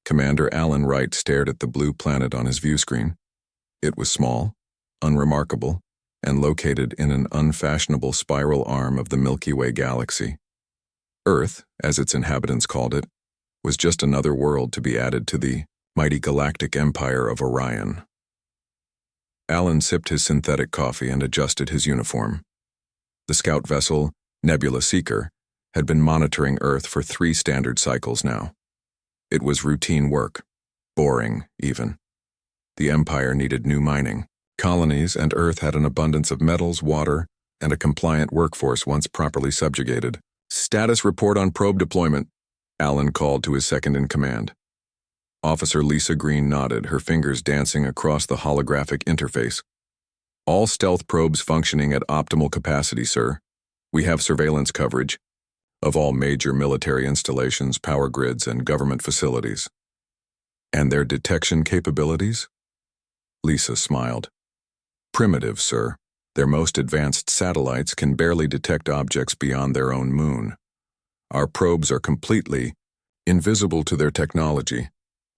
Commander Alan Wright stared at the blue planet on his view screen. It was small, unremarkable, and located in an unfashionable spiral arm of the Milky Way galaxy. Earth, as its inhabitants called it, was just another world to be added to the mighty galactic empire of Orion. Alan sipped his synthetic coffee and adjusted his uniform. The scout vessel, Nebula Seeker, had been monitoring Earth for 3 standard cycles now. It was routine work, boring even. The Empire needed new mining. Colonies and Earth had an abundance of metals, water, and a compliant workforce once properly subjugated. "Status report on probe deployment," Alan called to his second-in-command. Officer Lisa Green nodded, her fingers dancing across the holographic interface. "All stealth probes functioning at optimal capacity, sir. We have surveillance coverage of all major military installations, power grids, and government facilities." "And their detection capabilities?" Lisa smiled. "Primitive, sir. Their most advanced satellites can barely detect objects beyond their own moon. Our probes are completely invisible to their technology."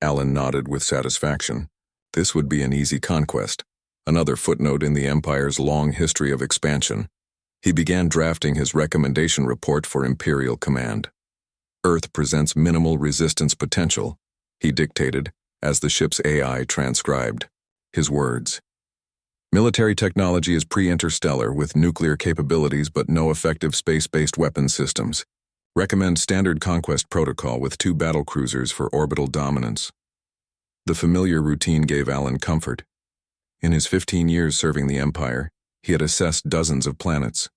Alan nodded with satisfaction. This would be an easy conquest, another footnote in the Empire's long history of expansion. He began drafting his recommendation report for Imperial Command. "Earth presents minimal resistance potential," he dictated, as the ship's AI transcribed his words. "Military technology is pre-interstellar with nuclear capabilities but no effective space-based weapon systems. Recommend standard conquest protocol with 2 battlecruisers for orbital dominance." The familiar routine gave Alan comfort. In his 15 years serving the Empire, he had assessed dozens of planets.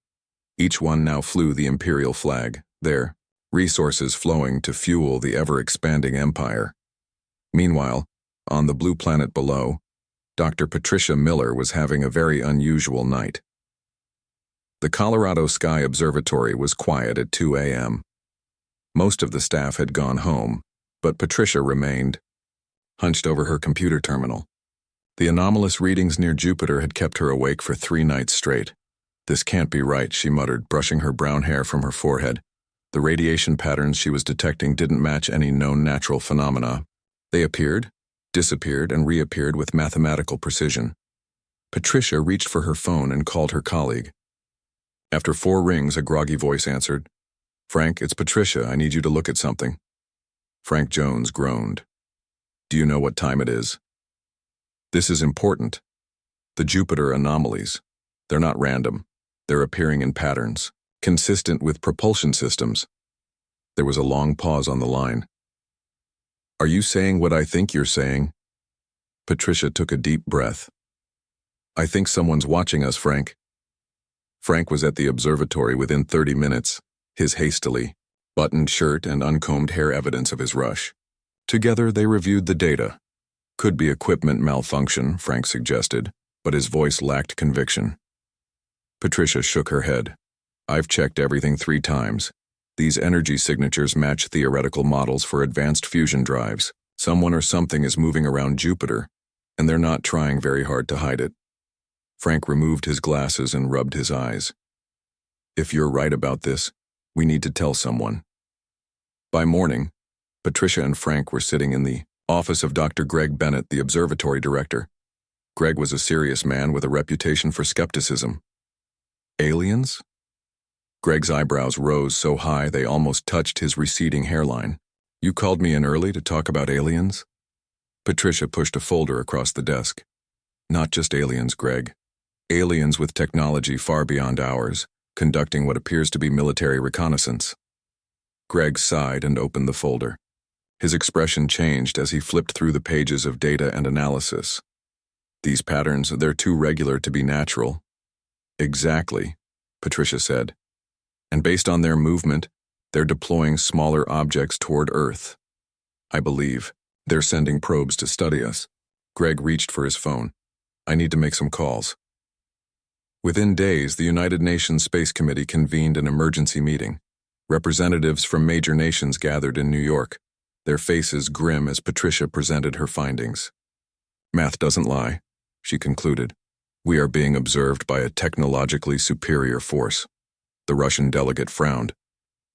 Each one now flew the Imperial flag, their resources flowing to fuel the ever-expanding Empire. Meanwhile, on the blue planet below, Dr. Patricia Miller was having a very unusual night. The Colorado Sky Observatory was quiet at 2 a.m. Most of the staff had gone home, but Patricia remained, hunched over her computer terminal. The anomalous readings near Jupiter had kept her awake for 3 nights straight. "This can't be right," she muttered, brushing her brown hair from her forehead. The radiation patterns she was detecting didn't match any known natural phenomena. They appeared, disappeared, and reappeared with mathematical precision. Patricia reached for her phone and called her colleague. After 4 rings, a groggy voice answered. "Frank, it's Patricia. I need you to look at something." Frank Jones groaned. "Do you know what time it is?" "This is important. The Jupiter anomalies. They're not random. They're appearing in patterns, consistent with propulsion systems." There was a long pause on the line. "Are you saying what I think you're saying?" Patricia took a deep breath. "I think someone's watching us, Frank." Frank was at the observatory within 30 minutes, his hastily buttoned shirt and uncombed hair evidence of his rush. Together they reviewed the data. "Could be equipment malfunction," Frank suggested, but his voice lacked conviction. Patricia shook her head. "I've checked everything 3 times. These energy signatures match theoretical models for advanced fusion drives. Someone or something is moving around Jupiter, and they're not trying very hard to hide it." Frank removed his glasses and rubbed his eyes. "If you're right about this, we need to tell someone." By morning, Patricia and Frank were sitting in the office of Dr. Greg Bennett, the observatory director. Greg was a serious man with a reputation for skepticism. "Aliens?" Greg's eyebrows rose so high they almost touched his receding hairline. "You called me in early to talk about aliens?" Patricia pushed a folder across the desk. "Not just aliens, Greg. Aliens with technology far beyond ours, conducting what appears to be military reconnaissance." Greg sighed and opened the folder. His expression changed as he flipped through the pages of data and analysis. "These patterns, they're too regular to be natural." "Exactly," Patricia said. "And based on their movement, they're deploying smaller objects toward Earth. I believe they're sending probes to study us." Greg reached for his phone. "I need to make some calls." Within days, the United Nations Space Committee convened an emergency meeting. Representatives from major nations gathered in New York, their faces grim as Patricia presented her findings. "Math doesn't lie," she concluded. "We are being observed by a technologically superior force." The Russian delegate frowned.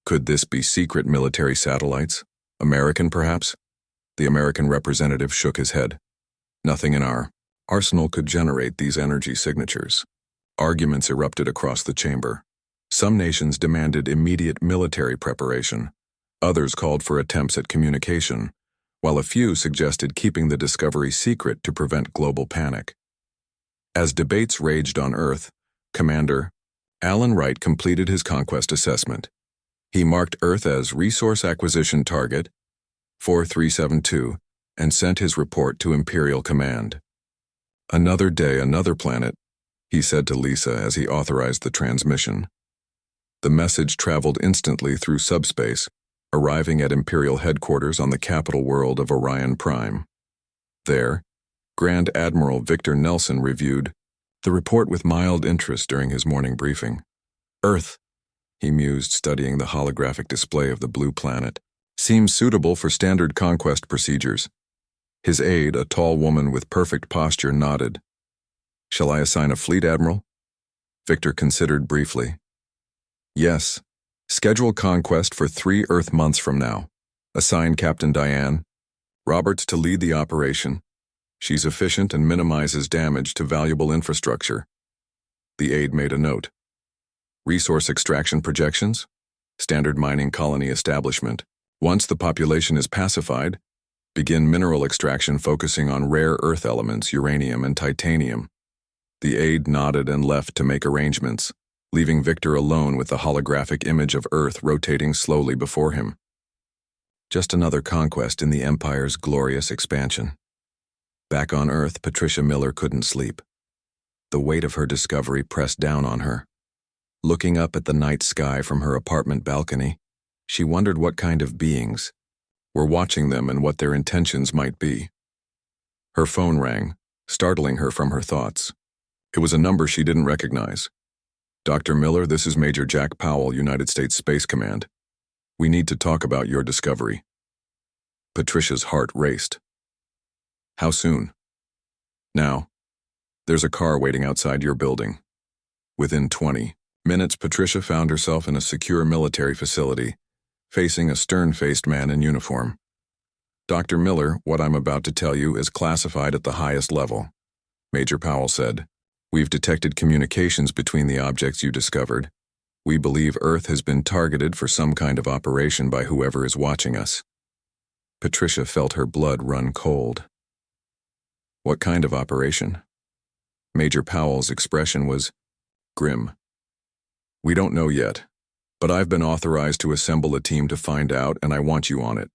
"Could this be secret military satellites? American, perhaps?" The American representative shook his head. Nothing in our arsenal could generate these energy signatures. Arguments erupted across the chamber. Some nations demanded immediate military preparation. Others called for attempts at communication, while a few suggested keeping the discovery secret to prevent global panic. As debates raged on Earth, Commander Alan Wright completed his conquest assessment. He marked Earth as Resource Acquisition Target 4372 and sent his report to Imperial Command. "Another day, another planet," he said to Lisa as he authorized the transmission. The message traveled instantly through subspace, arriving at Imperial headquarters on the capital world of Orion Prime. There, Grand Admiral Victor Nelson reviewed the report with mild interest during his morning briefing. "Earth," he mused, studying the holographic display of the blue planet, "seems suitable for standard conquest procedures." His aide, a tall woman with perfect posture, nodded. "Shall I assign a fleet, Admiral?" Victor considered briefly. "Yes. Schedule conquest for 3 Earth months from now. Assign Captain Diane Roberts to lead the operation. She's efficient and minimizes damage to valuable infrastructure." The aide made a note. "Resource extraction projections? Standard mining colony establishment. Once the population is pacified, begin mineral extraction focusing on rare earth elements, uranium and titanium." The aide nodded and left to make arrangements, leaving Victor alone with the holographic image of Earth rotating slowly before him. Just another conquest in the Empire's glorious expansion. Back on Earth, Patricia Miller couldn't sleep. The weight of her discovery pressed down on her. Looking up at the night sky from her apartment balcony, she wondered what kind of beings were watching them and what their intentions might be. Her phone rang, startling her from her thoughts. It was a number she didn't recognize. "Dr. Miller, this is Major Jack Powell, United States Space Command. We need to talk about your discovery." Patricia's heart raced. "How soon?" "Now. There's a car waiting outside your building." Within 20 minutes, Patricia found herself in a secure military facility, facing a stern-faced man in uniform. "Dr. Miller, what I'm about to tell you is classified at the highest level," Major Powell said. "We've detected communications between the objects you discovered. We believe Earth has been targeted for some kind of operation by whoever is watching us." Patricia felt her blood run cold. "What kind of operation?" Major Powell's expression was grim. "We don't know yet, but I've been authorized to assemble a team to find out, and I want you on it."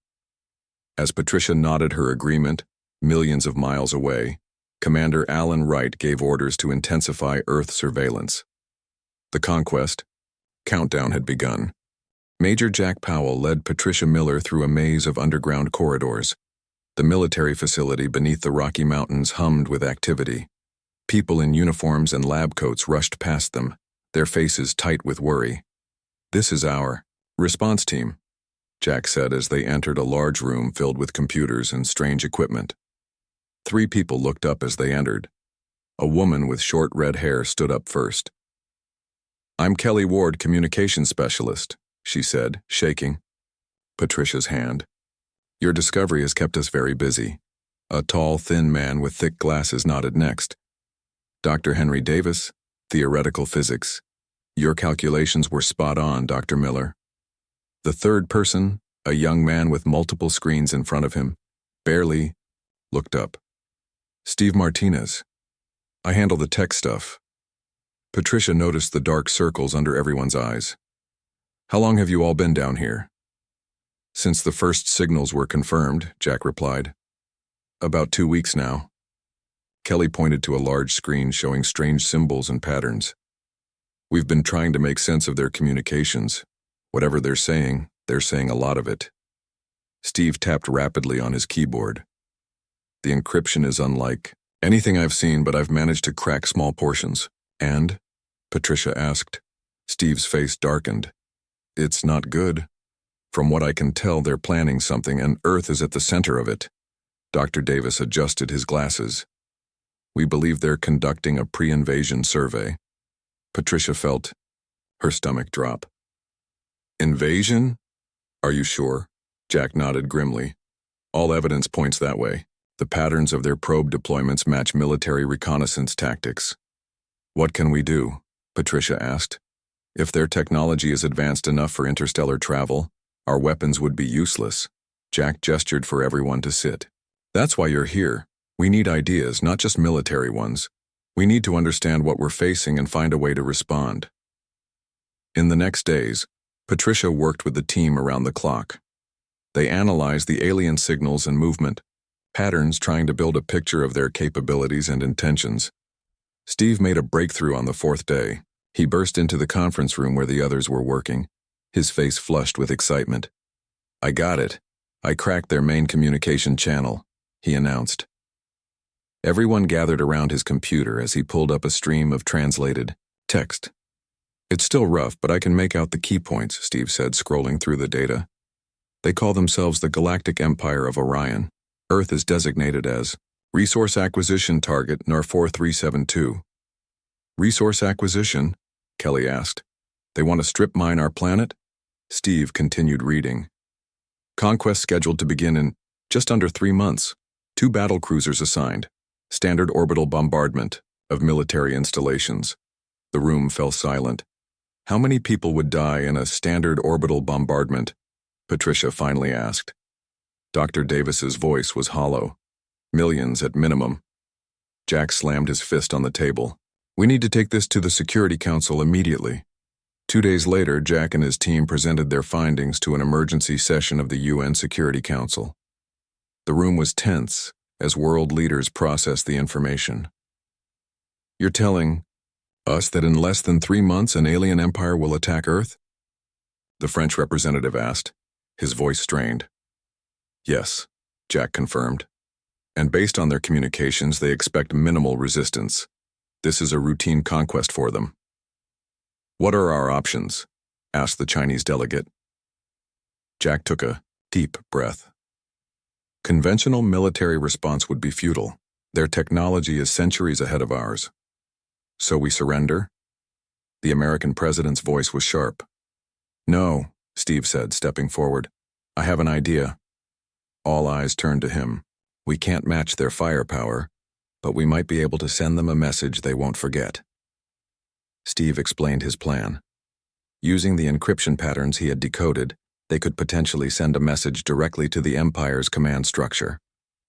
As Patricia nodded her agreement, millions of miles away, Commander Alan Wright gave orders to intensify Earth surveillance. The conquest countdown had begun. Major Jack Powell led Patricia Miller through a maze of underground corridors. The military facility beneath the Rocky Mountains hummed with activity. People in uniforms and lab coats rushed past them, their faces tight with worry. "This is our response team," Jack said as they entered a large room filled with computers and strange equipment. 3 people looked up as they entered. A woman with short red hair stood up first. "I'm Kelly Ward, communications specialist," she said, shaking Patricia's hand. "Your discovery has kept us very busy." A tall, thin man with thick glasses nodded next. "Dr. Henry Davis, theoretical physics. Your calculations were spot on, Dr. Miller." The third person, a young man with multiple screens in front of him, barely looked up. "Steve Martinez. I handle the tech stuff." Patricia noticed the dark circles under everyone's eyes. "How long have you all been down here?" "Since the first signals were confirmed," Jack replied. "About 2 weeks now." Kelly pointed to a large screen showing strange symbols and patterns. "We've been trying to make sense of their communications. Whatever they're saying a lot of it." Steve tapped rapidly on his keyboard. "The encryption is unlike anything I've seen, but I've managed to crack small portions." "And?" Patricia asked. Steve's face darkened. "It's not good. From what I can tell, they're planning something, and Earth is at the center of it." Dr. Davis adjusted his glasses. "We believe they're conducting a pre-invasion survey." Patricia felt her stomach drop. "Invasion? Are you sure?" Jack nodded grimly. All evidence points that way. The patterns of their probe deployments match military reconnaissance tactics. What can we do? Patricia asked. If their technology is advanced enough for interstellar travel, our weapons would be useless. Jack gestured for everyone to sit. That's why you're here. We need ideas, not just military ones. We need to understand what we're facing and find a way to respond. In the next days, Patricia worked with the team around the clock. They analyzed the alien signals and movement patterns, trying to build a picture of their capabilities and intentions. Steve made a breakthrough on the fourth day. He burst into the conference room where the others were working, his face flushed with excitement. I got it. I cracked their main communication channel, he announced. Everyone gathered around his computer as he pulled up a stream of translated text. It's still rough, but I can make out the key points, Steve said, scrolling through the data. They call themselves the Galactic Empire of Orion. Earth is designated as Resource Acquisition Target NAR 4372. Resource acquisition? Kelly asked. They want to strip mine our planet? Steve continued reading. Conquest scheduled to begin in just under 3 months. 2 battle cruisers assigned. Standard orbital bombardment of military installations. The room fell silent. How many people would die in a standard orbital bombardment? Patricia finally asked. Dr. Davis's voice was hollow. Millions at minimum. Jack slammed his fist on the table. We need to take this to the Security Council immediately. 2 days later, Jack and his team presented their findings to an emergency session of the UN Security Council. The room was tense as world leaders processed the information. You're telling us that in less than 3 months an alien empire will attack Earth? The French representative asked, his voice strained. Yes, Jack confirmed. And based on their communications, they expect minimal resistance. This is a routine conquest for them. What are our options? Asked the Chinese delegate. Jack took a deep breath. Conventional military response would be futile. Their technology is centuries ahead of ours. So we surrender? The American president's voice was sharp. No, Steve said, stepping forward. I have an idea. All eyes turned to him. We can't match their firepower, but we might be able to send them a message they won't forget. Steve explained his plan. Using the encryption patterns he had decoded, they could potentially send a message directly to the Empire's command structure.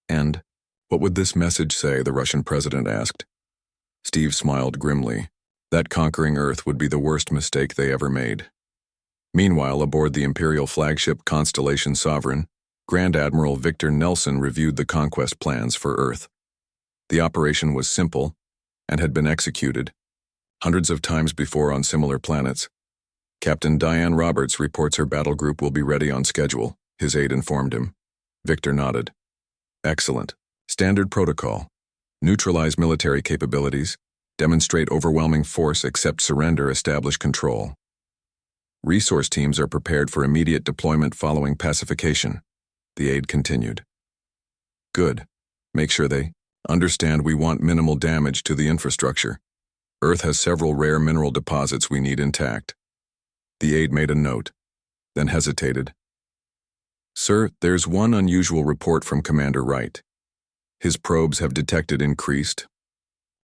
And what would this message say? The Russian president asked. Steve smiled grimly. That conquering Earth would be the worst mistake they ever made. Meanwhile, aboard the Imperial flagship Constellation Sovereign, Grand Admiral Victor Nelson reviewed the conquest plans for Earth. The operation was simple and had been executed hundreds of times before on similar planets. Captain Diane Roberts reports her battle group will be ready on schedule, his aide informed him. Victor nodded. Excellent. Standard protocol. Neutralize military capabilities, demonstrate overwhelming force, accept surrender, establish control. Resource teams are prepared for immediate deployment following pacification, the aide continued. Good. Make sure they understand we want minimal damage to the infrastructure. Earth has several rare mineral deposits we need intact. The aide made a note, then hesitated. Sir, there's one unusual report from Commander Wright. His probes have detected increased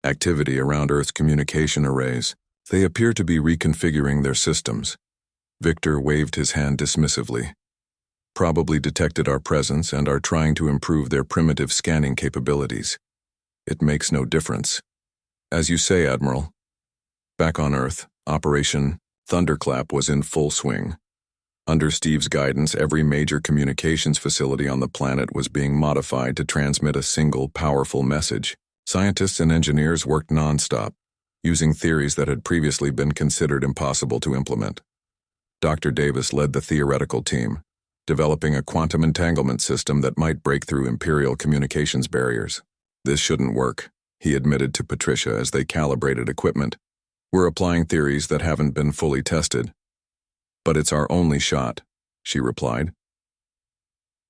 activity around Earth's communication arrays. They appear to be reconfiguring their systems. Victor waved his hand dismissively. Probably detected our presence and are trying to improve their primitive scanning capabilities. It makes no difference. As you say, Admiral. Back on Earth, Operation Thunderclap was in full swing. Under Steve's guidance, every major communications facility on the planet was being modified to transmit a single, powerful message. Scientists and engineers worked non-stop, using theories that had previously been considered impossible to implement. Dr. Davis led the theoretical team, developing a quantum entanglement system that might break through Imperial communications barriers. This shouldn't work, he admitted to Patricia as they calibrated equipment. We're applying theories that haven't been fully tested. But it's our only shot, she replied.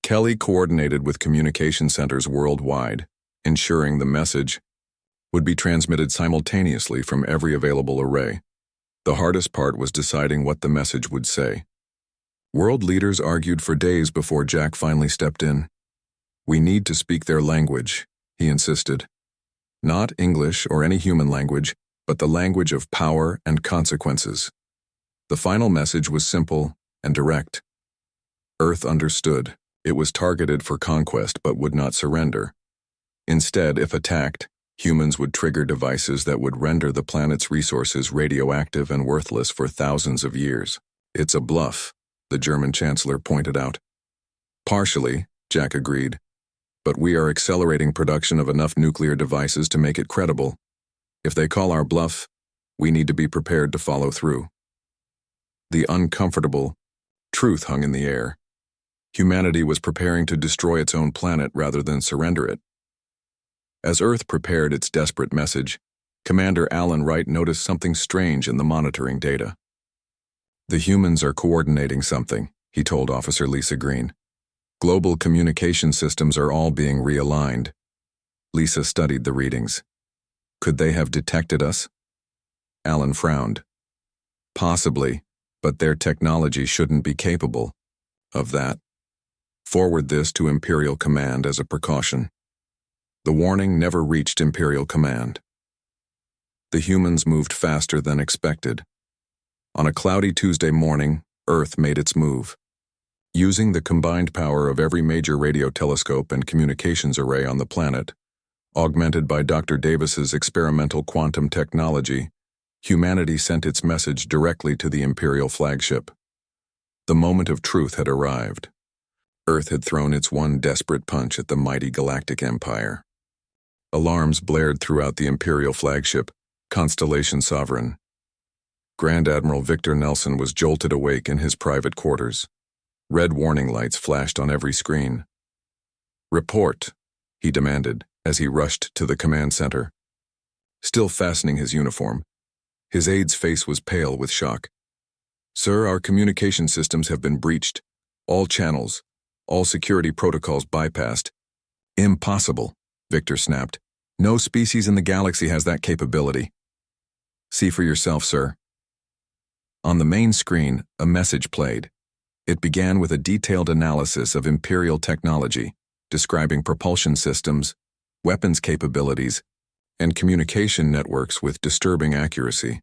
Kelly coordinated with communication centers worldwide, ensuring the message would be transmitted simultaneously from every available array. The hardest part was deciding what the message would say. World leaders argued for days before Jack finally stepped in. We need to speak their language, he insisted. Not English or any human language, but the language of power and consequences. The final message was simple and direct. Earth understood. It was targeted for conquest but would not surrender. Instead, if attacked, humans would trigger devices that would render the planet's resources radioactive and worthless for thousands of years. It's a bluff, the German chancellor pointed out. Partially, Jack agreed. But we are accelerating production of enough nuclear devices to make it credible. If they call our bluff, we need to be prepared to follow through. The uncomfortable truth hung in the air. Humanity was preparing to destroy its own planet rather than surrender it. As Earth prepared its desperate message, Commander Alan Wright noticed something strange in the monitoring data. The humans are coordinating something, he told Officer Lisa Green. Global communication systems are all being realigned. Lisa studied the readings. Could they have detected us? Alan frowned. Possibly, but their technology shouldn't be capable of that. Forward this to Imperial Command as a precaution. The warning never reached Imperial Command. The humans moved faster than expected. On a cloudy Tuesday morning, Earth made its move. Using the combined power of every major radio telescope and communications array on the planet, augmented by Dr. Davis's experimental quantum technology, humanity sent its message directly to the Imperial flagship. The moment of truth had arrived. Earth had thrown its one desperate punch at the mighty Galactic Empire. Alarms blared throughout the Imperial flagship, Constellation Sovereign. Grand Admiral Victor Nelson was jolted awake in his private quarters. Red warning lights flashed on every screen. "Report," he demanded as he rushed to the command center. Still fastening his uniform, his aide's face was pale with shock. "Sir, our communication systems have been breached. All channels, all security protocols bypassed." "Impossible," Victor snapped. "No species in the galaxy has that capability." "See for yourself, sir." On the main screen, a message played. It began with a detailed analysis of Imperial technology, describing propulsion systems, weapons capabilities, and communication networks with disturbing accuracy.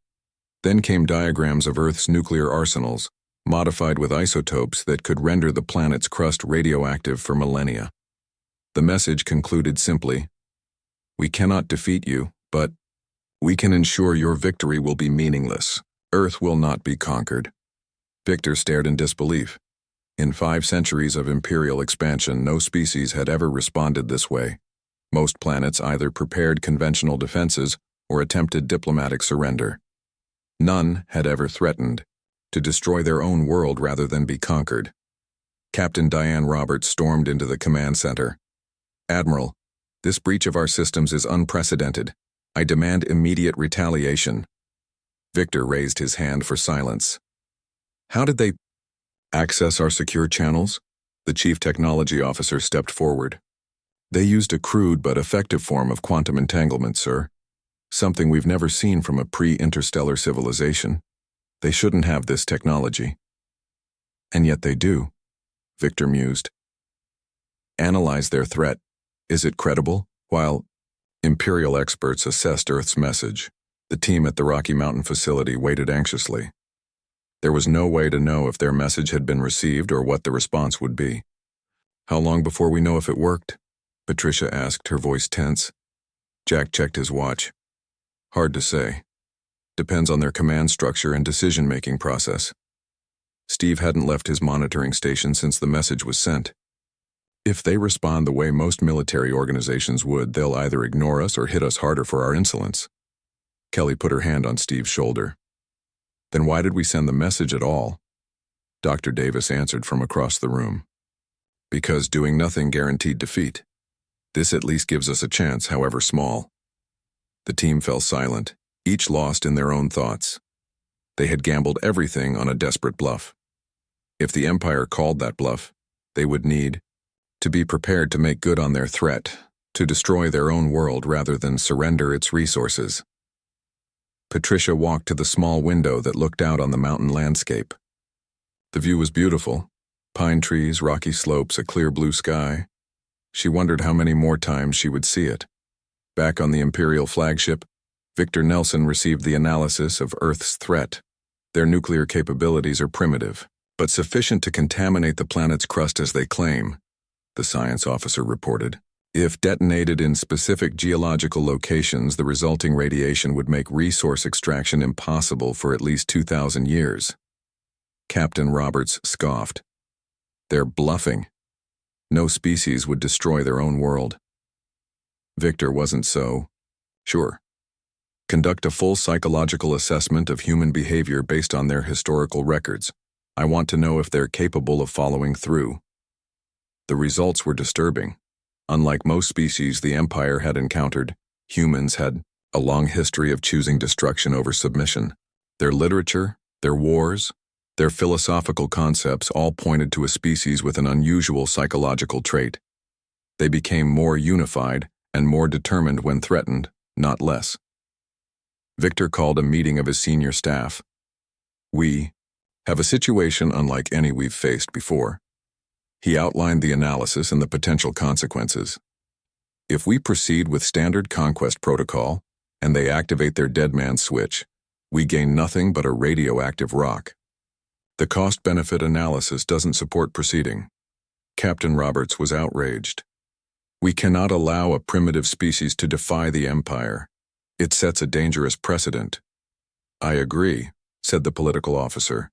Then came diagrams of Earth's nuclear arsenals, modified with isotopes that could render the planet's crust radioactive for millennia. The message concluded simply, "We cannot defeat you, but we can ensure your victory will be meaningless. Earth will not be conquered." Victor stared in disbelief. In 5 centuries of Imperial expansion, no species had ever responded this way. Most planets either prepared conventional defenses or attempted diplomatic surrender. None had ever threatened to destroy their own world rather than be conquered. Captain Diane Roberts stormed into the command center. "Admiral, this breach of our systems is unprecedented. I demand immediate retaliation." Victor raised his hand for silence. "How did they access our secure channels?" The chief technology officer stepped forward. "They used a crude but effective form of quantum entanglement, sir. Something we've never seen from a pre-interstellar civilization. They shouldn't have this technology." "And yet they do," Victor mused. "Analyze their threat. Is it credible?" While Imperial experts assessed Earth's message, the team at the Rocky Mountain facility waited anxiously. There was no way to know if their message had been received or what the response would be. "How long before we know if it worked?" Patricia asked, her voice tense. Jack checked his watch. "Hard to say. Depends on their command structure and decision-making process." Steve hadn't left his monitoring station since the message was sent. "If they respond the way most military organizations would, they'll either ignore us or hit us harder for our insolence." Kelly put her hand on Steve's shoulder. "Then why did we send the message at all?" Dr. Davis answered from across the room. "Because doing nothing guaranteed defeat. This at least gives us a chance, however small." The team fell silent, each lost in their own thoughts. They had gambled everything on a desperate bluff. If the Empire called that bluff, they would need to be prepared to make good on their threat, to destroy their own world rather than surrender its resources. Patricia walked to the small window that looked out on the mountain landscape. The view was beautiful. Pine trees, rocky slopes, a clear blue sky. She wondered how many more times she would see it. Back on the Imperial flagship, Victor Nelson received the analysis of Earth's threat. Their nuclear capabilities are primitive, but sufficient to contaminate the planet's crust as they claim, the science officer reported. If detonated in specific geological locations, the resulting radiation would make resource extraction impossible for at least 2,000 years. Captain Roberts scoffed. They're bluffing. No species would destroy their own world. Victor wasn't so sure. Conduct a full psychological assessment of human behavior based on their historical records. I want to know if they're capable of following through. The results were disturbing. Unlike most species the Empire had encountered, humans had a long history of choosing destruction over submission. Their literature, their wars, their philosophical concepts all pointed to a species with an unusual psychological trait. They became more unified and more determined when threatened, not less. Victor called a meeting of his senior staff. We have a situation unlike any we've faced before. He outlined the analysis and the potential consequences. If we proceed with standard conquest protocol, and they activate their dead man switch, we gain nothing but a radioactive rock. The cost-benefit analysis doesn't support proceeding. Captain Roberts was outraged. We cannot allow a primitive species to defy the Empire. It sets a dangerous precedent. I agree, said the political officer.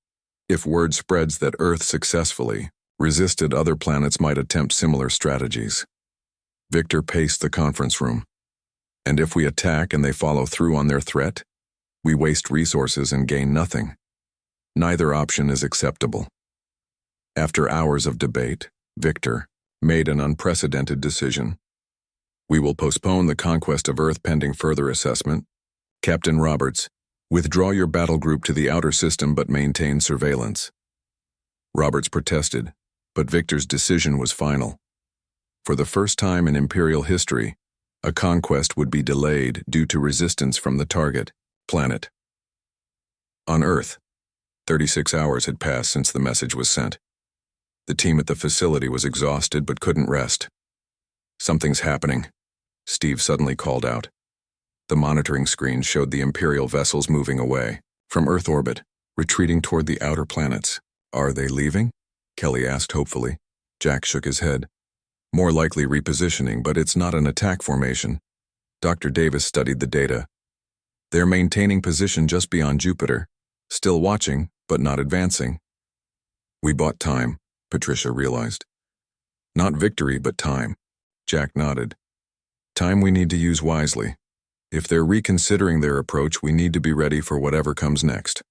If word spreads that Earth successfully resisted, other planets might attempt similar strategies. Victor paced the conference room. And if we attack and they follow through on their threat, we waste resources and gain nothing. Neither option is acceptable. After hours of debate, Victor made an unprecedented decision. We will postpone the conquest of Earth pending further assessment. Captain Roberts, withdraw your battle group to the outer system but maintain surveillance. Roberts protested, but Victor's decision was final. For the first time in Imperial history, a conquest would be delayed due to resistance from the target planet. On Earth, 36 hours had passed since the message was sent. The team at the facility was exhausted but couldn't rest. Something's happening, Steve suddenly called out. The monitoring screen showed the Imperial vessels moving away from Earth orbit, retreating toward the outer planets. Are they leaving? Kelly asked hopefully. Jack shook his head. More likely repositioning, but it's not an attack formation. Dr. Davis studied the data. They're maintaining position just beyond Jupiter, still watching, but not advancing. We bought time, Patricia realized. Not victory, but time. Jack nodded. Time we need to use wisely. If they're reconsidering their approach, we need to be ready for whatever comes next.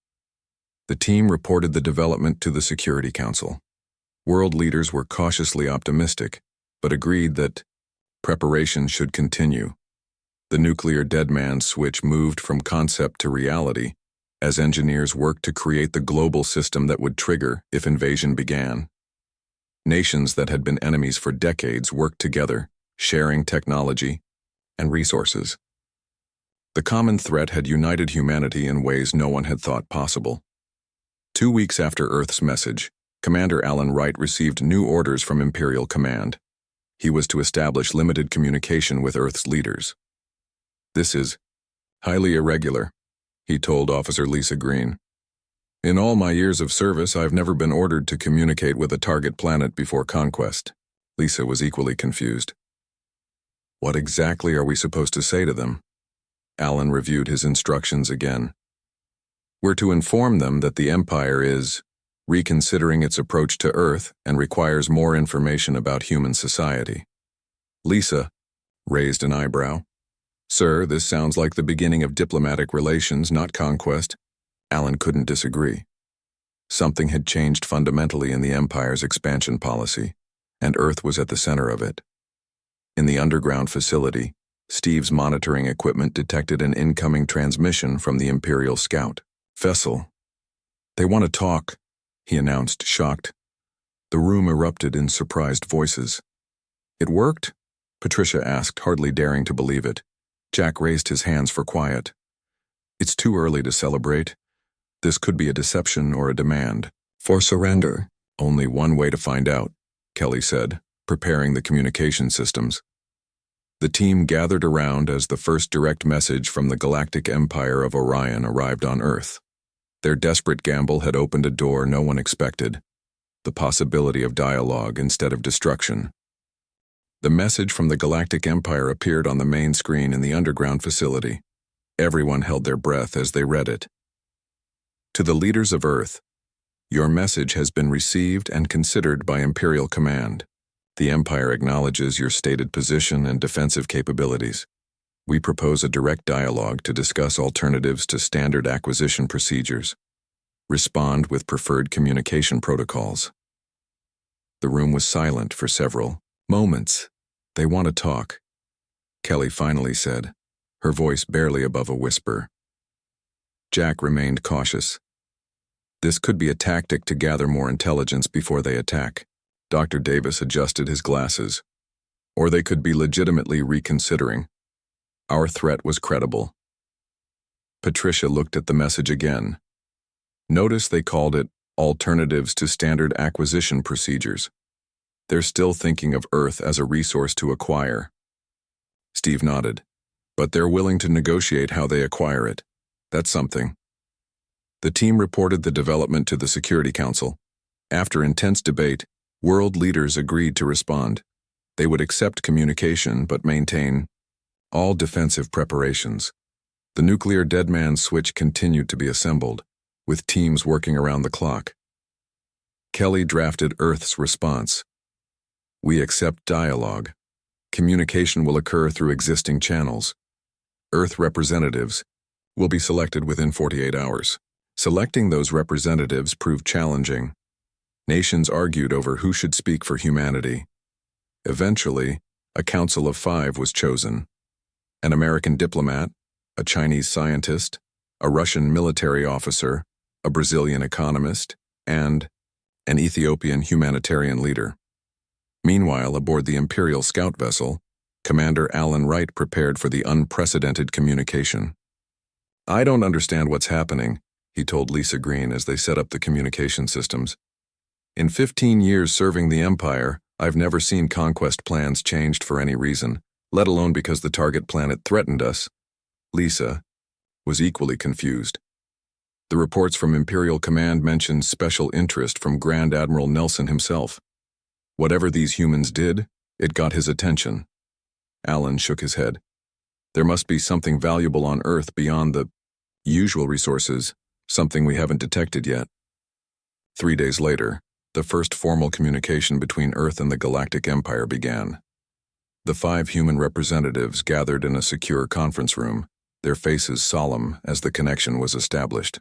The team reported the development to the Security Council. World leaders were cautiously optimistic, but agreed that preparation should continue. The nuclear dead man switch moved from concept to reality as engineers worked to create the global system that would trigger if invasion began. Nations that had been enemies for decades worked together, sharing technology and resources. The common threat had united humanity in ways no one had thought possible. 2 weeks after Earth's message, Commander Alan Wright received new orders from Imperial Command. He was to establish limited communication with Earth's leaders. This is highly irregular, he told Officer Lisa Green. In all my years of service, I've never been ordered to communicate with a target planet before conquest. Lisa was equally confused. What exactly are we supposed to say to them? Alan reviewed his instructions again. We're to inform them that the Empire is reconsidering its approach to Earth and requires more information about human society. Lisa raised an eyebrow. Sir, this sounds like the beginning of diplomatic relations, not conquest. Alan couldn't disagree. Something had changed fundamentally in the Empire's expansion policy, and Earth was at the center of it. In the underground facility, Steve's monitoring equipment detected an incoming transmission from the Imperial Scout vessel. They want to talk, he announced, shocked. The room erupted in surprised voices. It worked? Patricia asked, hardly daring to believe it. Jack raised his hands for quiet. It's too early to celebrate. This could be a deception or a demand. For surrender. Only one way to find out, Kelly said. preparing the communication systems. The team gathered around as the first direct message from the Galactic Empire of Orion arrived on Earth. Their desperate gamble had opened a door no one expected, the possibility of dialogue instead of destruction. The message from the Galactic Empire appeared on the main screen in the underground facility. Everyone held their breath as they read it. To the leaders of Earth, your message has been received and considered by Imperial Command. The Empire acknowledges your stated position and defensive capabilities. We propose a direct dialogue to discuss alternatives to standard acquisition procedures. Respond with preferred communication protocols. The room was silent for several moments. They want to talk, Kelly finally said, her voice barely above a whisper. Jack remained cautious. This could be a tactic to gather more intelligence before they attack. Dr. Davis adjusted his glasses. Or they could be legitimately reconsidering. Our threat was credible. Patricia looked at the message again. Notice they called it alternatives to standard acquisition procedures. They're still thinking of Earth as a resource to acquire. Steve nodded. But they're willing to negotiate how they acquire it. That's something. The team reported the development to the Security Council. After intense debate, world leaders agreed to respond. They would accept communication but maintain all defensive preparations. The nuclear dead man switch continued to be assembled, with teams working around the clock. Kelly drafted Earth's response. We accept dialogue. Communication will occur through existing channels. Earth representatives will be selected within 48 hours. Selecting those representatives proved challenging. Nations argued over who should speak for humanity. Eventually, a council of 5 was chosen. An American diplomat, a Chinese scientist, a Russian military officer, a Brazilian economist, and an Ethiopian humanitarian leader. Meanwhile, aboard the Imperial scout vessel, Commander Alan Wright prepared for the unprecedented communication. I don't understand what's happening, he told Lisa Green as they set up the communication systems. In 15 years serving the Empire, I've never seen conquest plans changed for any reason, let alone because the target planet threatened us. Lisa was equally confused. The reports from Imperial Command mentioned special interest from Grand Admiral Nelson himself. Whatever these humans did, it got his attention. Alan shook his head. There must be something valuable on Earth beyond the usual resources, something we haven't detected yet. 3 days later, the first formal communication between Earth and the Galactic Empire began. The 5 human representatives gathered in a secure conference room, their faces solemn as the connection was established.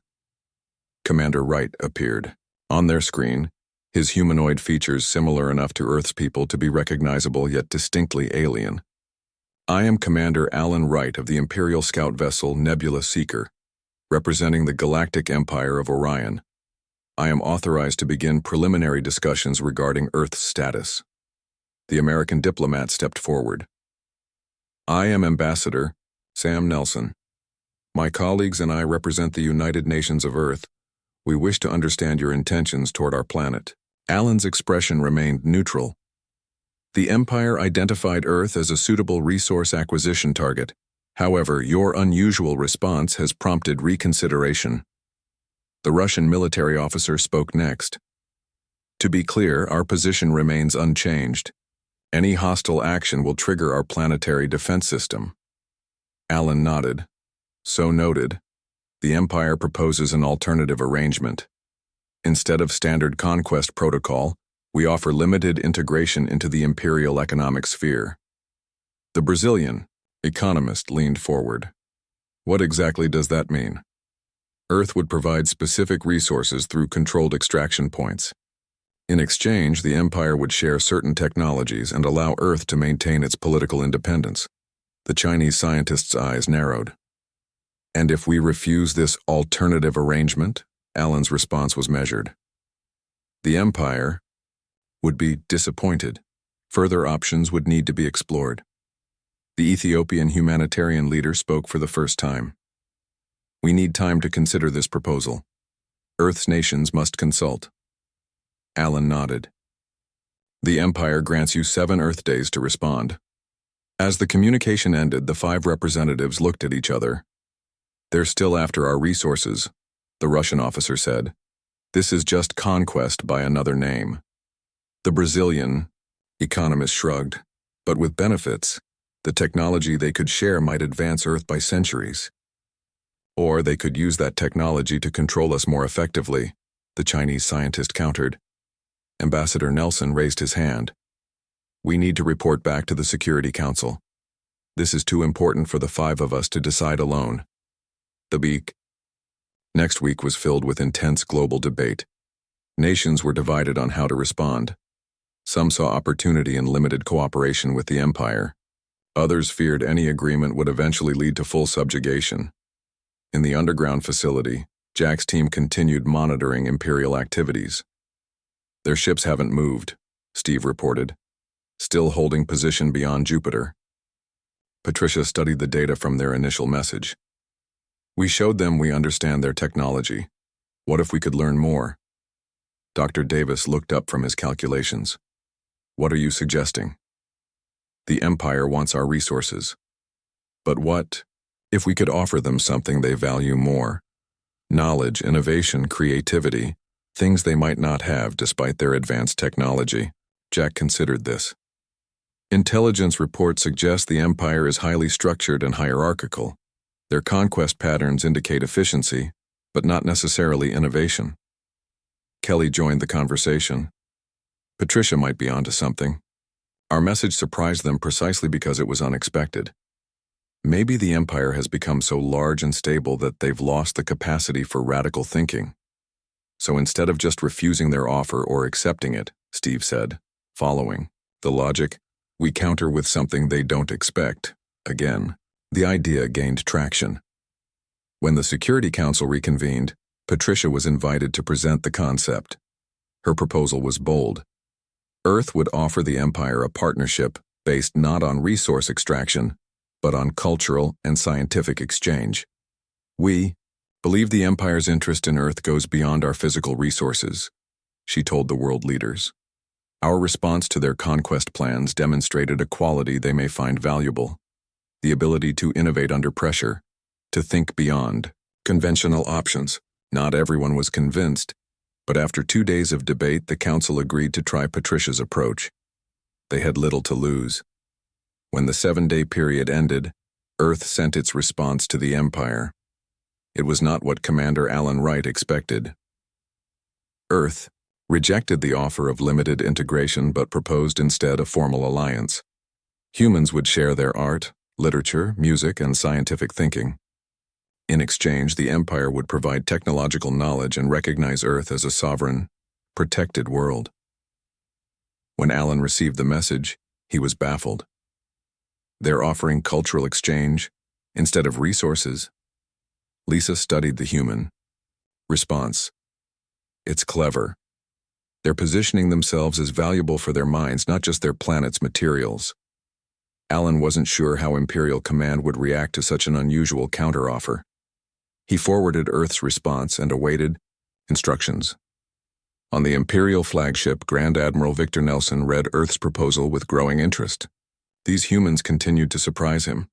Commander Wright appeared. On their screen, his humanoid features similar enough to Earth's people to be recognizable yet distinctly alien. I am Commander Alan Wright of the Imperial scout vessel Nebula Seeker, representing the Galactic Empire of Orion. I am authorized to begin preliminary discussions regarding Earth's status. The American diplomat stepped forward. I am Ambassador Sam Nelson. My colleagues and I represent the United Nations of Earth. We wish to understand your intentions toward our planet. Alan's expression remained neutral. The Empire identified Earth as a suitable resource acquisition target. However, your unusual response has prompted reconsideration. The Russian military officer spoke next. To be clear, our position remains unchanged. Any hostile action will trigger our planetary defense system. Alan nodded. So noted. The Empire proposes an alternative arrangement. Instead of standard conquest protocol, we offer limited integration into the imperial economic sphere. The Brazilian economist leaned forward. What exactly does that mean? Earth would provide specific resources through controlled extraction points. In exchange, the Empire would share certain technologies and allow Earth to maintain its political independence. The Chinese scientist's eyes narrowed. And if we refuse this alternative arrangement, Alan's response was measured. The Empire would be disappointed. Further options would need to be explored. The Ethiopian humanitarian leader spoke for the first time. We need time to consider this proposal. Earth's nations must consult. Alan nodded. The Empire grants you 7 Earth days to respond. As the communication ended, the 5 representatives looked at each other. They're still after our resources, the Russian officer said. This is just conquest by another name. The Brazilian economist shrugged. But with benefits, the technology they could share might advance Earth by centuries. Or they could use that technology to control us more effectively, the Chinese scientist countered. Ambassador Nelson raised his hand. We need to report back to the Security Council. This is too important for the 5 of us to decide alone. The week. Next week was filled with intense global debate. Nations were divided on how to respond. Some saw opportunity in limited cooperation with the Empire. Others feared any agreement would eventually lead to full subjugation. In the underground facility, Jack's team continued monitoring Imperial activities. Their ships haven't moved, Steve reported, still holding position beyond Jupiter. Patricia studied the data from their initial message. We showed them we understand their technology. What if we could learn more? Dr. Davis looked up from his calculations. What are you suggesting? The Empire wants our resources. But what if we could offer them something they value more? Knowledge, innovation, creativity, things they might not have despite their advanced technology. Jack considered this. Intelligence reports suggest the Empire is highly structured and hierarchical. Their conquest patterns indicate efficiency, but not necessarily innovation. Kelly joined the conversation. Patricia might be onto something. Our message surprised them precisely because it was unexpected. Maybe the Empire has become so large and stable that they've lost the capacity for radical thinking. So instead of just refusing their offer or accepting it, Steve said, following the logic, we counter with something they don't expect. Again, the idea gained traction. When the Security Council reconvened, Patricia was invited to present the concept. Her proposal was bold. Earth would offer the Empire a partnership based not on resource extraction, but on cultural and scientific exchange. We believe the Empire's interest in Earth goes beyond our physical resources, she told the world leaders. Our response to their conquest plans demonstrated a quality they may find valuable: the ability to innovate under pressure, to think beyond conventional options. Not everyone was convinced, but after 2 days of debate, the council agreed to try Patricia's approach. They had little to lose. When the 7-day period ended, Earth sent its response to the Empire. It was not what Commander Alan Wright expected. Earth rejected the offer of limited integration but proposed instead a formal alliance. Humans would share their art, literature, music, and scientific thinking. In exchange, the Empire would provide technological knowledge and recognize Earth as a sovereign, protected world. When Alan received the message, he was baffled. They're offering cultural exchange instead of resources. Lisa studied the human response. It's clever. They're positioning themselves as valuable for their minds, not just their planet's materials. Alan wasn't sure how Imperial Command would react to such an unusual counteroffer. He forwarded Earth's response and awaited instructions. On the Imperial flagship, Grand Admiral Victor Nelson read Earth's proposal with growing interest. These humans continued to surprise him.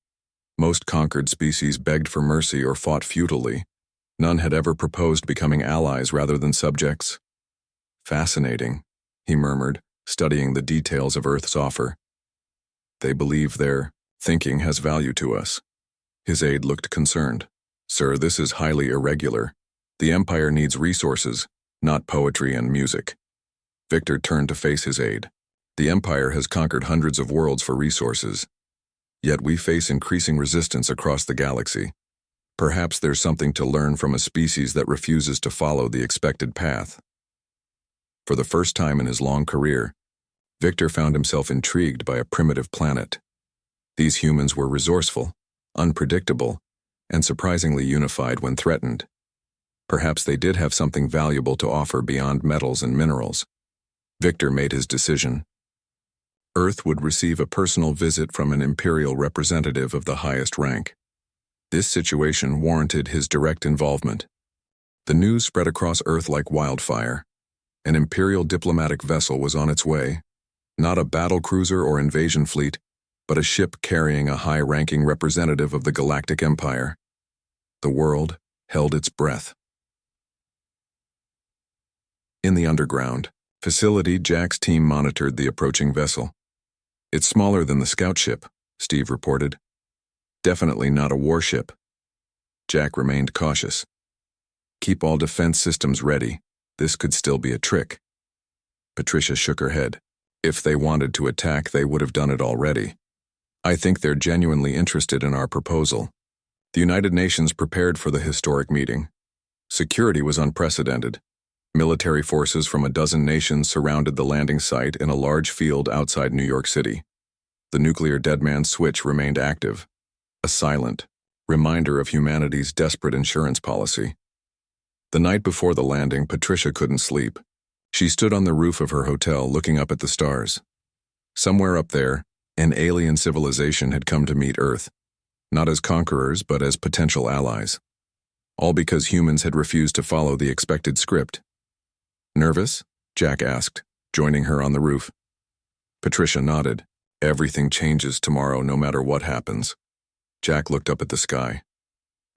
Most conquered species begged for mercy or fought futilely. None had ever proposed becoming allies rather than subjects. Fascinating, he murmured, studying the details of Earth's offer. They believe their thinking has value to us. His aide looked concerned. Sir, this is highly irregular. The Empire needs resources, not poetry and music. Victor turned to face his aide. The Empire has conquered hundreds of worlds for resources. Yet we face increasing resistance across the galaxy. Perhaps there's something to learn from a species that refuses to follow the expected path. For the first time in his long career, Victor found himself intrigued by a primitive planet. These humans were resourceful, unpredictable, and surprisingly unified when threatened. Perhaps they did have something valuable to offer beyond metals and minerals. Victor made his decision. Earth would receive a personal visit from an Imperial representative of the highest rank. This situation warranted his direct involvement. The news spread across Earth like wildfire. An Imperial diplomatic vessel was on its way. Not a battlecruiser or invasion fleet, but a ship carrying a high-ranking representative of the Galactic Empire. The world held its breath. In the underground facility, Jack's team monitored the approaching vessel. "It's smaller than the scout ship," Steve reported. "Definitely not a warship." Jack remained cautious. "Keep all defense systems ready. This could still be a trick." Patricia shook her head. "If they wanted to attack, they would have done it already. I think they're genuinely interested in our proposal." The United Nations prepared for the historic meeting. Security was unprecedented. Military forces from a dozen nations surrounded the landing site in a large field outside New York City. The nuclear deadman switch remained active, a silent reminder of humanity's desperate insurance policy. The night before the landing, Patricia couldn't sleep. She stood on the roof of her hotel looking up at the stars. Somewhere up there, an alien civilization had come to meet Earth, not as conquerors but as potential allies. All because humans had refused to follow the expected script. "Nervous?" Jack asked, joining her on the roof. Patricia nodded. "Everything changes tomorrow no matter what happens." Jack looked up at the sky.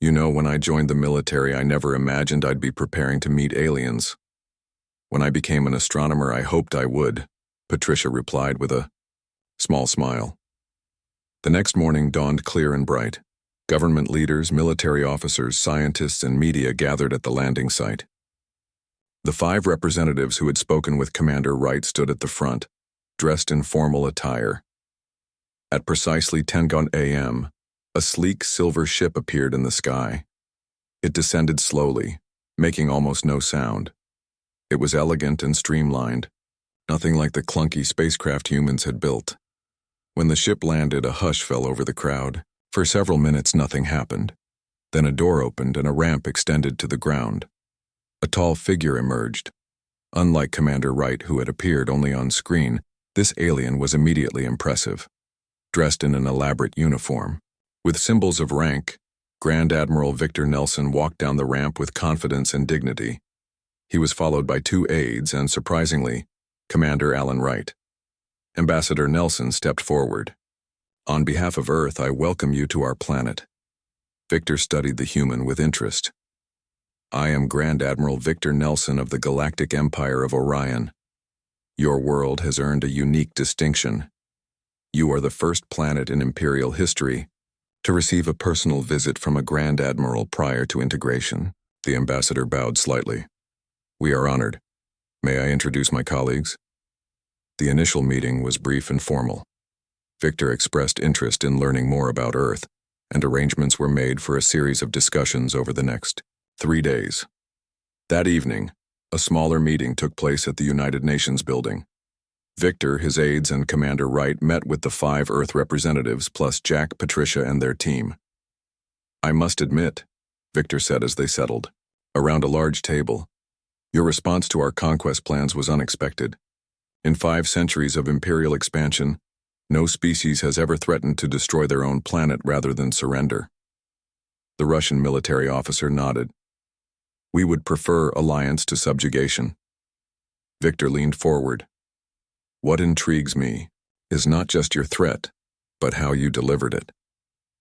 "You know, when I joined the military, I never imagined I'd be preparing to meet aliens. When I became an astronomer, I hoped I would," Patricia replied with a small smile. The next morning dawned clear and bright. Government leaders, military officers, scientists, and media gathered at the landing site. The 5 representatives who had spoken with Commander Wright stood at the front, dressed in formal attire. At precisely 10 a.m., a sleek silver ship appeared in the sky. It descended slowly, making almost no sound. It was elegant and streamlined, nothing like the clunky spacecraft humans had built. When the ship landed, a hush fell over the crowd. For several minutes, nothing happened. Then a door opened and a ramp extended to the ground. A tall figure emerged. Unlike Commander Wright, who had appeared only on screen, this alien was immediately impressive. Dressed in an elaborate uniform, with symbols of rank, Grand Admiral Victor Nelson walked down the ramp with confidence and dignity. He was followed by 2 aides and, surprisingly, Commander Alan Wright. Ambassador Nelson stepped forward. "On behalf of Earth, I welcome you to our planet." Victor studied the human with interest. "I am Grand Admiral Victor Nelson of the Galactic Empire of Orion. Your world has earned a unique distinction. You are the first planet in Imperial history to receive a personal visit from a Grand Admiral prior to integration." The ambassador bowed slightly. "We are honored. May I introduce my colleagues?" The initial meeting was brief and formal. Victor expressed interest in learning more about Earth, and arrangements were made for a series of discussions over the next 3 days. That evening, a smaller meeting took place at the United Nations building. Victor, his aides, and Commander Wright met with the 5 Earth representatives, plus Jack, Patricia, and their team. "I must admit," Victor said as they settled, around a large table, "your response to our conquest plans was unexpected. In 5 centuries of Imperial expansion, no species has ever threatened to destroy their own planet rather than surrender." The Russian military officer nodded. "We would prefer alliance to subjugation." Victor leaned forward. "What intrigues me is not just your threat, but how you delivered it.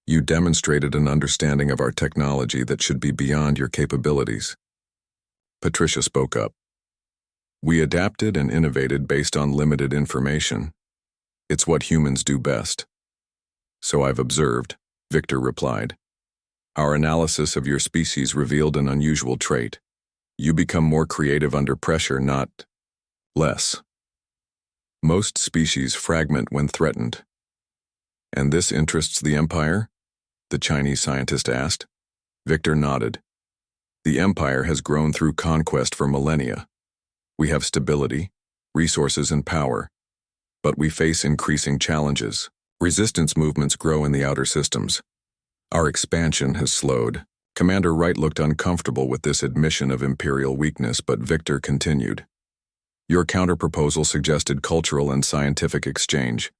You demonstrated an understanding of our technology that should be beyond your capabilities." Patricia spoke up. "We adapted and innovated based on limited information. It's what humans do best." "So I've observed," Victor replied. "Our analysis of your species revealed an unusual trait. You become more creative under pressure, not less. Most species fragment when threatened." "And this interests the Empire?" the Chinese scientist asked. Victor nodded. "The Empire has grown through conquest for millennia. We have stability, resources, and power, but we face increasing challenges. Resistance movements grow in the outer systems. Our expansion has slowed." Commander Wright looked uncomfortable with this admission of Imperial weakness, but Victor continued. "Your counterproposal suggested cultural and scientific exchange.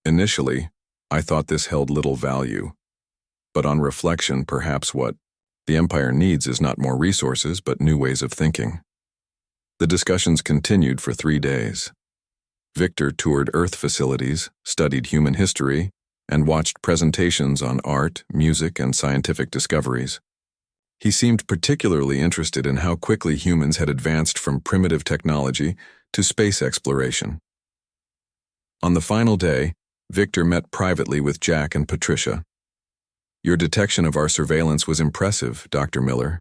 Initially, I thought this held little value. But on reflection, perhaps what the Empire needs is not more resources, but new ways of thinking." The discussions continued for 3 days. Victor toured Earth facilities, studied human history, and watched presentations on art, music, and scientific discoveries. He seemed particularly interested in how quickly humans had advanced from primitive technology to space exploration. On the final day, Victor met privately with Jack and Patricia. "Your detection of our surveillance was impressive, Dr. Miller,"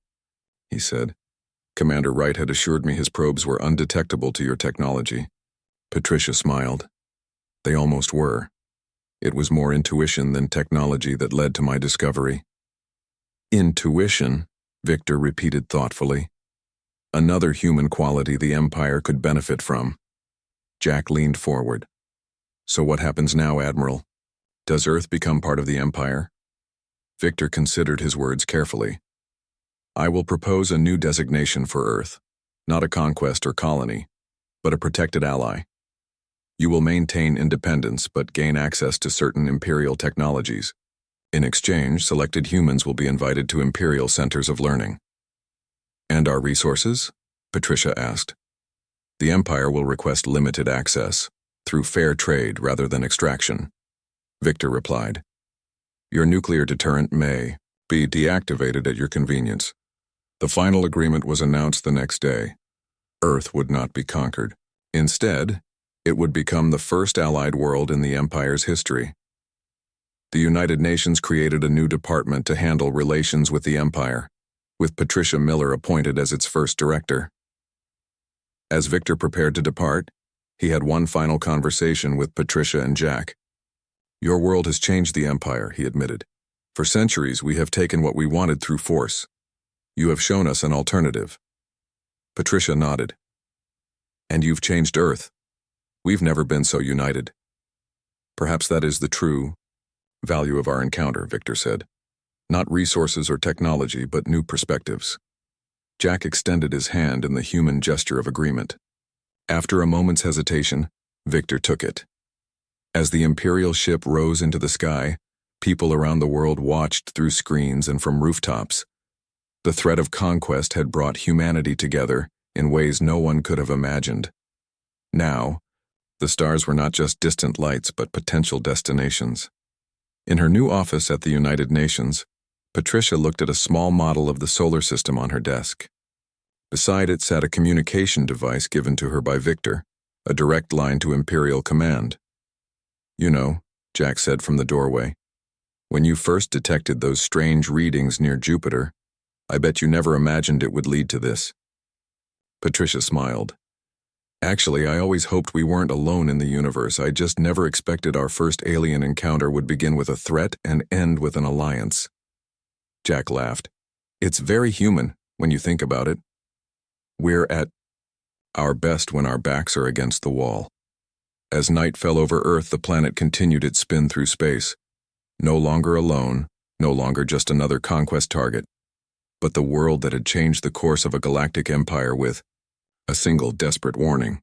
he said. "Commander Wright had assured me his probes were undetectable to your technology." Patricia smiled. "They almost were. It was more intuition than technology that led to my discovery." "Intuition," Victor repeated thoughtfully. "Another human quality the Empire could benefit from." Jack leaned forward. "So what happens now, Admiral? Does Earth become part of the Empire?" Victor considered his words carefully. "I will propose a new designation for Earth, not a conquest or colony, but a protected ally. You will maintain independence but gain access to certain Imperial technologies. In exchange, selected humans will be invited to Imperial centers of learning." "And our resources?" Patricia asked. "The Empire will request limited access, through fair trade rather than extraction," Victor replied. "Your nuclear deterrent may be deactivated at your convenience." The final agreement was announced the next day. Earth would not be conquered. Instead, it would become the first allied world in the Empire's history. The United Nations created a new department to handle relations with the Empire, with Patricia Miller appointed as its first director. As Victor prepared to depart, he had one final conversation with Patricia and Jack. "Your world has changed the Empire," he admitted. "For centuries, we have taken what we wanted through force. You have shown us an alternative." Patricia nodded. "And you've changed Earth. We've never been so united." "Perhaps that is the true value of our encounter," Victor said. "Not resources or technology, but new perspectives." Jack extended his hand in the human gesture of agreement. After a moment's hesitation, Victor took it. As the Imperial ship rose into the sky, people around the world watched through screens and from rooftops. The threat of conquest had brought humanity together in ways no one could have imagined. Now, the stars were not just distant lights but potential destinations. In her new office at the United Nations, Patricia looked at a small model of the solar system on her desk. Beside it sat a communication device given to her by Victor, a direct line to Imperial command. "You know," Jack said from the doorway, "when you first detected those strange readings near Jupiter, I bet you never imagined it would lead to this." Patricia smiled. "Actually, I always hoped we weren't alone in the universe. I just never expected our first alien encounter would begin with a threat and end with an alliance." Jack laughed. "It's very human, when you think about it. We're at our best when our backs are against the wall." As night fell over Earth, the planet continued its spin through space. No longer alone, no longer just another conquest target, but the world that had changed the course of a galactic empire with a single desperate warning.